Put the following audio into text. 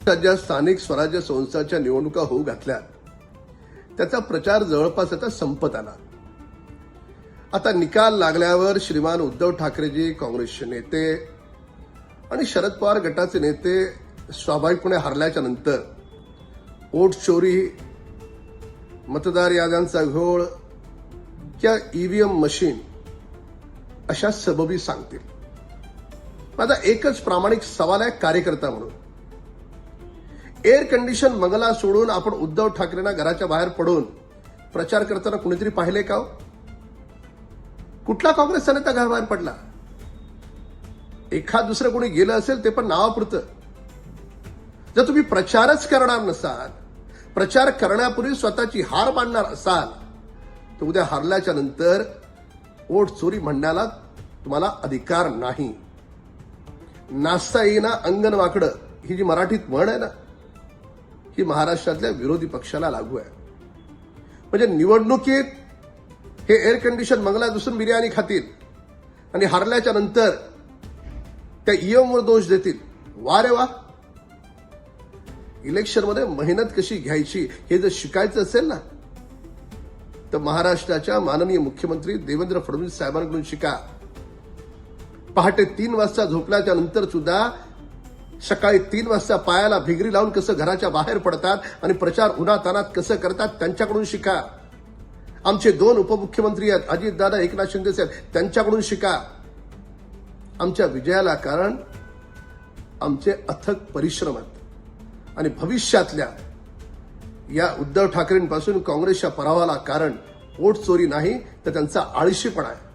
ज्या स्थानिक स्वराज्य संस्थांच्या निवडणुका होऊ घातल्यात त्याचा प्रचार जवळपास आता संपत आला. आता निकाल लागल्यावर श्रीमान उद्धव ठाकरेजी, काँग्रेसचे नेते आणि शरद पवार गटाचे नेते स्वाभाविकपणे हरल्याच्या नंतर वोट चोरी, मतदार याद्यांचा घोळ किंवा ईव्हीएम मशीन अशा सबबी सांगतील. माझा एकच प्रामाणिक सवाल आहे कार्यकर्ता म्हणून, एअर कंडिशन बंगला सोडून आपण उद्धव ठाकरेंना घराच्या बाहेर पडून प्रचार करताना कुणीतरी पाहिले का? कुठला काँग्रेसचा नेता घराबाहेर पडला? एखाद दुसरं कोणी गेलं असेल ते पण नावापुरतं. जर तुम्ही प्रचारच करणार नसाल, प्रचार करण्यापूर्वी स्वतःची हार मानणार असाल, तर उद्या हारल्याच्या नंतर वोट चोरी म्हणण्याला तुम्हाला अधिकार नाही. नाचता येईना अंगण वाकडं ही जी मराठीत म्हण आहे ना, ही महाराष्ट्रातल्या विरोधी पक्षाला लागू आहे. म्हणजे निवडणुकीत हे एअर कंडिशन बंगला बसून बिर्याणी खातील आणि हरल्याच्या नंतर त्या ईएमवर दोष देतील. वा रे वा. इलेक्शनमध्ये मेहनत कशी घ्यायची हे जर शिकायचं असेल ना, तर महाराष्ट्राच्या माननीय मुख्यमंत्री देवेंद्र फडणवीस साहेबांकडून शिका. पहाटे 3 वाजता झोपल्याच्या नंतर सुद्धा सकाळी 3 वाजता पायाला भिगरी लावून कसं घराच्या बाहेर पडतात आणि प्रचार उन्हातानात कसं करतात त्यांच्याकडून शिका. आमचे 2 उपमुख्यमंत्री आहेत, अजितदादा, एकनाथ शिंदे साहेब, त्यांच्याकडून शिका. आमच्या विजयाला कारण आमचे अथक परिश्रम आहेत आणि भविष्यातल्या या उद्धव ठाकरेंपासून काँग्रेसच्या पराभवाला कारण वोट चोरी नाही तर त्यांचा आळशीपणा आहे.